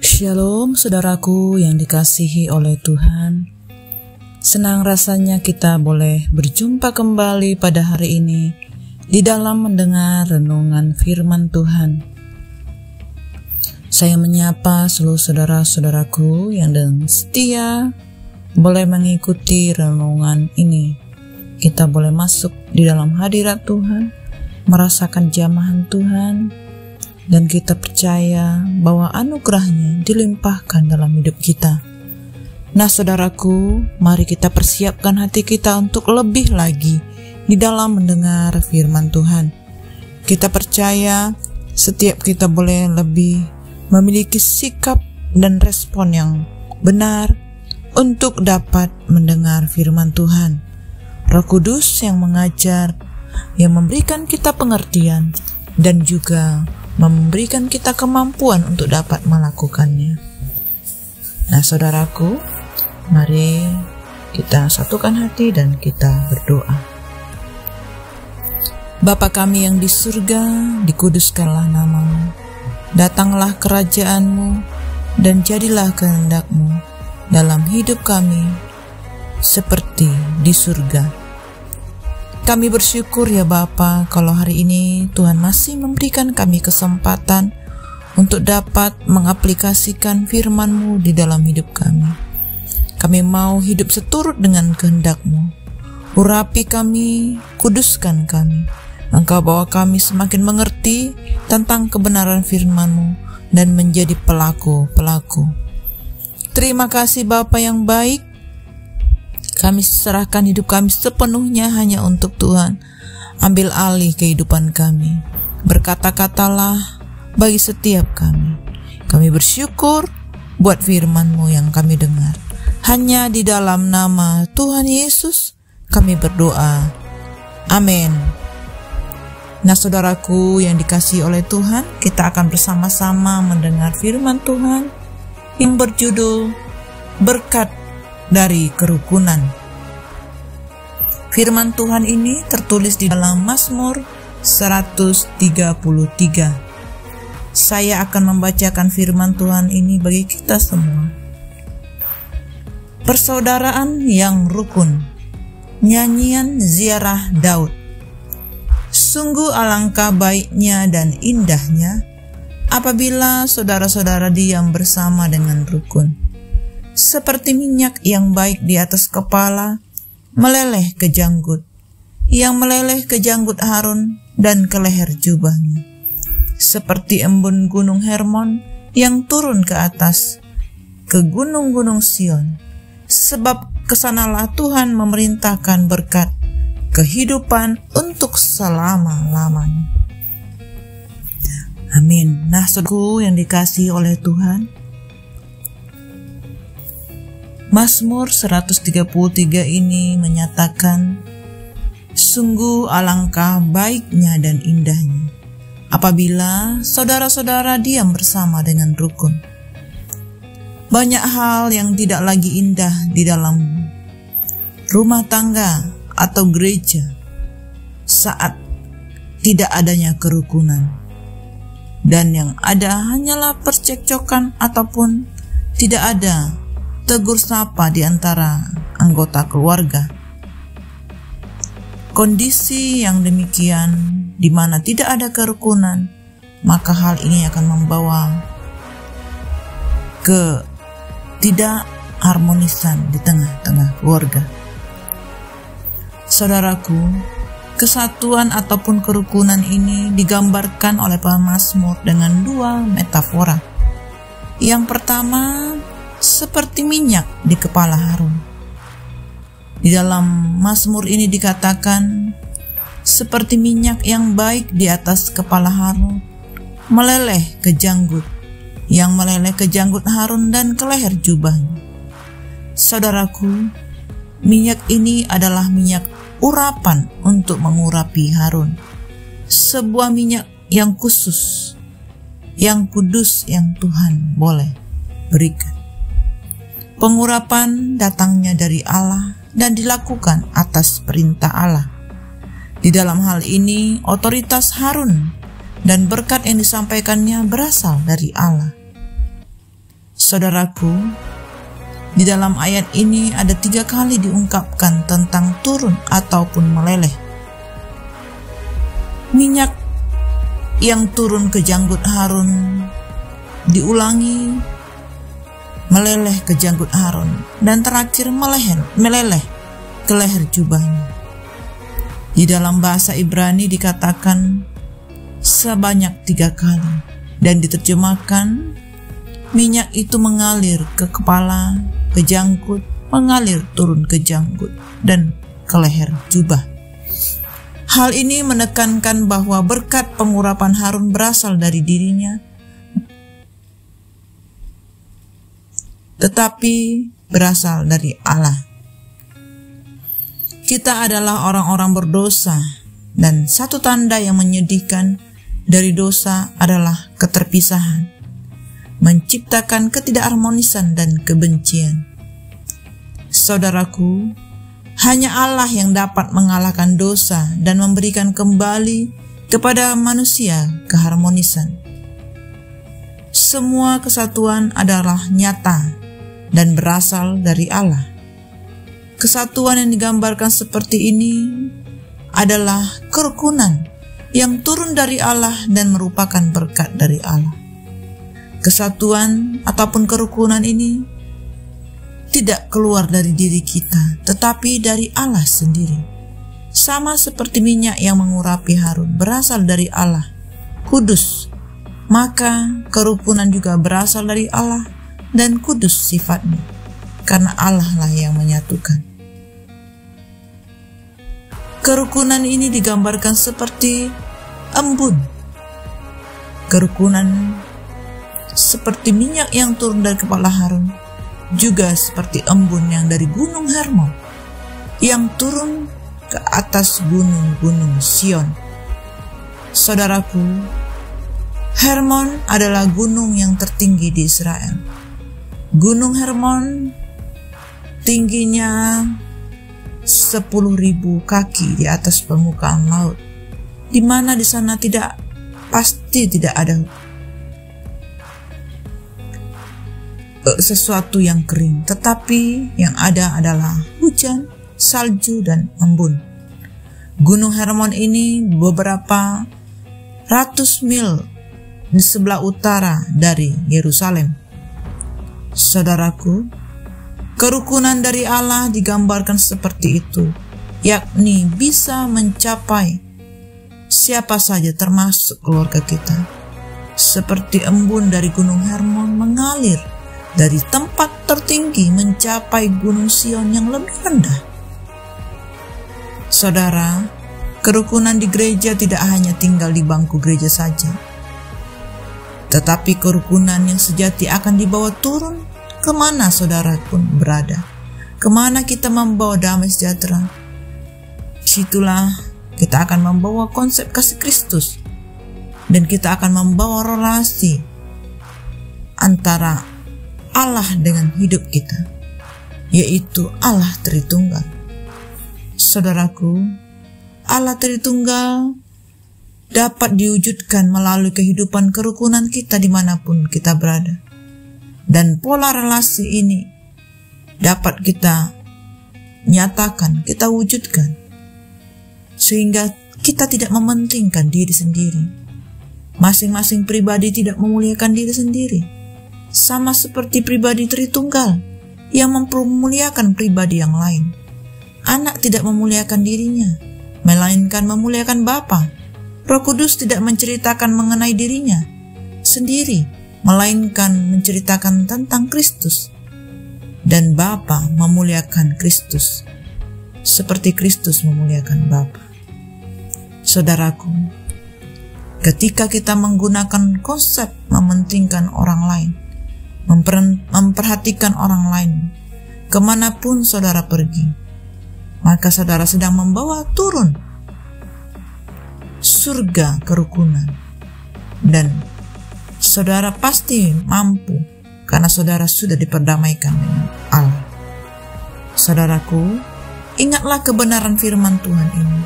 Shalom saudaraku yang dikasihi oleh Tuhan. Senang rasanya kita boleh berjumpa kembali pada hari ini di dalam mendengar renungan firman Tuhan. Saya menyapa seluruh saudara-saudaraku yang dengan setia boleh mengikuti renungan ini. Kita boleh masuk di dalam hadirat Tuhan, merasakan jamahan Tuhan, dan kita percaya bahwa anugerahnya dilimpahkan dalam hidup kita. Nah saudaraku, mari kita persiapkan hati kita untuk lebih lagi di dalam mendengar firman Tuhan. Kita percaya setiap kita boleh lebih memiliki sikap dan respon yang benar untuk dapat mendengar firman Tuhan. Roh Kudus yang mengajar, yang memberikan kita pengertian, dan juga memberikan kita kemampuan untuk dapat melakukannya. Nah saudaraku, mari kita satukan hati dan kita berdoa. Bapa kami yang di surga, dikuduskanlah nama-Mu. Datanglah kerajaan-Mu dan jadilah kehendak-Mu dalam hidup kami seperti di surga. Kami bersyukur ya Bapa, kalau hari ini Tuhan masih memberikan kami kesempatan untuk dapat mengaplikasikan firman-Mu di dalam hidup kami. Kami mau hidup seturut dengan kehendak-Mu. Urapi kami, kuduskan kami. Engkau bawa kami semakin mengerti tentang kebenaran firman-Mu dan menjadi pelaku-pelaku. Terima kasih Bapa yang baik. Kami serahkan hidup kami sepenuhnya hanya untuk Tuhan. Ambil alih kehidupan kami. Berkata-katalah bagi setiap kami. Kami bersyukur buat firman-Mu yang kami dengar. Hanya di dalam nama Tuhan Yesus kami berdoa. Amin. Nah saudaraku yang dikasihi oleh Tuhan, kita akan bersama-sama mendengar firman Tuhan yang berjudul Berkat dari Kerukunan. Firman Tuhan ini tertulis di dalam Mazmur 133. Saya akan membacakan firman Tuhan ini bagi kita semua. Persaudaraan yang rukun. Nyanyian ziarah Daud. Sungguh alangkah baiknya dan indahnya apabila saudara-saudara diam bersama dengan rukun. Seperti minyak yang baik di atas kepala, meleleh ke janggut, yang meleleh ke janggut Harun dan ke leher jubahnya. Seperti embun gunung Hermon yang turun ke atas, ke gunung-gunung Sion. Sebab kesanalah Tuhan memerintahkan berkat, kehidupan untuk selama-lamanya. Amin. Nah saudaraku yang dikasihi oleh Tuhan, Mazmur 133 ini menyatakan, sungguh alangkah baiknya dan indahnya apabila saudara-saudara diam bersama dengan rukun. Banyak hal yang tidak lagi indah di dalam rumah tangga atau gereja saat tidak adanya kerukunan. Dan yang ada hanyalah percekcokan ataupun tidak ada tegur sapa di antara anggota keluarga. Kondisi yang demikian di mana tidak ada kerukunan, maka hal ini akan membawa ke tidak harmonisan di tengah-tengah keluarga. Saudaraku, kesatuan ataupun kerukunan ini digambarkan oleh pemazmur dengan dua metafora. Yang pertama, seperti minyak di kepala Harun. Di dalam Mazmur ini dikatakan seperti minyak yang baik di atas kepala Harun, meleleh ke janggut, yang meleleh ke janggut Harun dan ke leher jubahnya. Saudaraku, minyak ini adalah minyak urapan untuk mengurapi Harun. Sebuah minyak yang khusus, yang kudus yang Tuhan boleh berikan. Pengurapan datangnya dari Allah dan dilakukan atas perintah Allah. Di dalam hal ini, otoritas Harun dan berkat yang disampaikannya berasal dari Allah. Saudaraku, di dalam ayat ini ada 3 kali diungkapkan tentang turun ataupun meleleh. Minyak yang turun ke janggut Harun diulangi meleleh ke janggut Harun, dan terakhir meleleh ke leher jubahnya. Di dalam bahasa Ibrani dikatakan sebanyak 3 kali, dan diterjemahkan minyak itu mengalir ke kepala, ke janggut, mengalir turun ke janggut, dan ke leher jubah. Hal ini menekankan bahwa berkat pengurapan Harun berasal dari dirinya, tetapi berasal dari Allah. Kita adalah orang-orang berdosa, dan satu tanda yang menyedihkan dari dosa adalah keterpisahan, menciptakan ketidakharmonisan dan kebencian. Saudaraku, hanya Allah yang dapat mengalahkan dosa dan memberikan kembali kepada manusia keharmonisan. Semua kesatuan adalah nyata dan berasal dari Allah. Kesatuan yang digambarkan seperti ini adalah kerukunan yang turun dari Allah dan merupakan berkat dari Allah. Kesatuan ataupun kerukunan ini tidak keluar dari diri kita, tetapi dari Allah sendiri. Sama seperti minyak yang mengurapi Harun berasal dari Allah, kudus, maka kerukunan juga berasal dari Allah dan kudus sifatnya, karena Allah lah yang menyatukan. Kerukunan ini digambarkan seperti embun. Kerukunan seperti minyak yang turun dari kepala Harun, juga seperti embun yang dari gunung Hermon yang turun ke atas gunung-gunung Sion. Saudaraku, Hermon adalah gunung yang tertinggi di Israel. Gunung Hermon tingginya 10.000 kaki di atas permukaan laut, di mana di sana pasti tidak ada sesuatu yang kering, tetapi yang ada adalah hujan, salju, dan embun. Gunung Hermon ini beberapa ratus mil di sebelah utara dari Yerusalem. Saudaraku, kerukunan dari Allah digambarkan seperti itu, yakni bisa mencapai siapa saja termasuk keluarga kita. Seperti embun dari Gunung Hermon mengalir dari tempat tertinggi mencapai Gunung Sion yang lebih rendah. Saudara, kerukunan di gereja tidak hanya tinggal di bangku gereja saja, tetapi kerukunan yang sejati akan dibawa turun kemana saudara pun berada. Kemana kita membawa damai sejahtera, disitulah kita akan membawa konsep kasih Kristus, dan kita akan membawa relasi antara Allah dengan hidup kita, yaitu Allah Tritunggal. Saudaraku, Allah Tritunggal dapat diwujudkan melalui kehidupan kerukunan kita dimanapun kita berada. Dan pola relasi ini dapat kita nyatakan, kita wujudkan, sehingga kita tidak mementingkan diri sendiri. Masing-masing pribadi tidak memuliakan diri sendiri, sama seperti pribadi Tritunggal yang memuliakan pribadi yang lain. Anak tidak memuliakan dirinya, melainkan memuliakan Bapa. Roh Kudus tidak menceritakan mengenai dirinya sendiri, melainkan menceritakan tentang Kristus. Dan Bapa memuliakan Kristus, seperti Kristus memuliakan Bapa. Saudaraku, ketika kita menggunakan konsep mementingkan orang lain, memperhatikan orang lain, kemanapun saudara pergi, maka saudara sedang membawa turun surga kerukunan, dan saudara pasti mampu karena saudara sudah diperdamaikan dengan Allah. Saudaraku, ingatlah kebenaran firman Tuhan ini,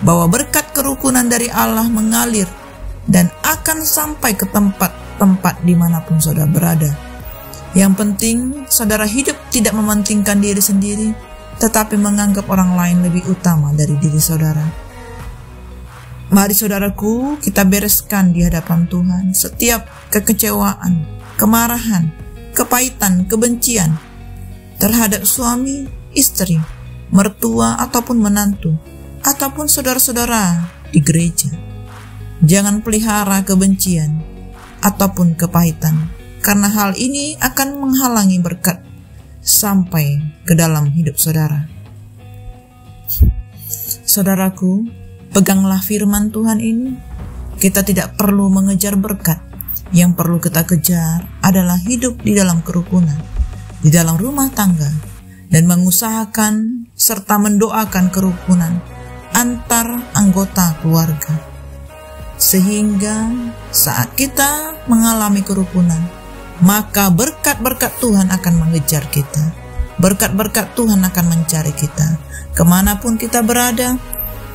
bahwa berkat kerukunan dari Allah mengalir dan akan sampai ke tempat-tempat dimanapun saudara berada. Yang penting, saudara hidup tidak mementingkan diri sendiri, tetapi menganggap orang lain lebih utama dari diri saudara. Mari saudaraku, kita bereskan di hadapan Tuhan setiap kekecewaan, kemarahan, kepahitan, kebencian terhadap suami, istri, mertua ataupun menantu, ataupun saudara-saudara di gereja. Jangan pelihara kebencian ataupun kepahitan, karena hal ini akan menghalangi berkat sampai ke dalam hidup saudara. Saudaraku, peganglah firman Tuhan ini. Kita tidak perlu mengejar berkat. Yang perlu kita kejar adalah hidup di dalam kerukunan, di dalam rumah tangga, dan mengusahakan serta mendoakan kerukunan antar anggota keluarga. Sehingga saat kita mengalami kerukunan, maka berkat-berkat Tuhan akan mengejar kita. Berkat-berkat Tuhan akan mencari kita. Kemanapun kita berada,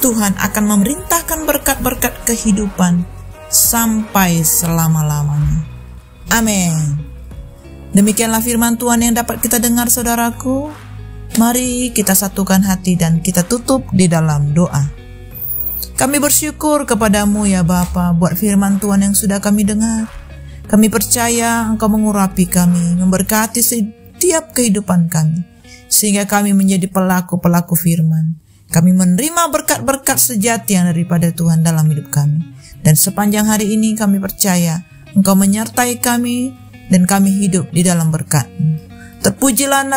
Tuhan akan memerintahkan berkat-berkat kehidupan sampai selama-lamanya. Amin. Demikianlah firman Tuhan yang dapat kita dengar, saudaraku. Mari kita satukan hati dan kita tutup di dalam doa. Kami bersyukur kepadamu ya Bapa buat firman Tuhan yang sudah kami dengar. Kami percaya Engkau mengurapi kami, memberkati setiap kehidupan kami, sehingga kami menjadi pelaku-pelaku firman. Kami menerima berkat-berkat sejati yang daripada Tuhan dalam hidup kami. Dan sepanjang hari ini kami percaya Engkau menyertai kami dan kami hidup di dalam berkat-Mu. Terpujilah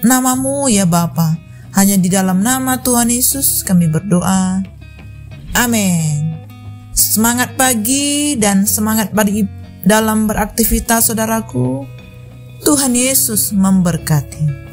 namamu ya Bapa. Hanya di dalam nama Tuhan Yesus kami berdoa. Amin. Semangat pagi dan semangat dalam beraktivitas saudaraku. Tuhan Yesus memberkati.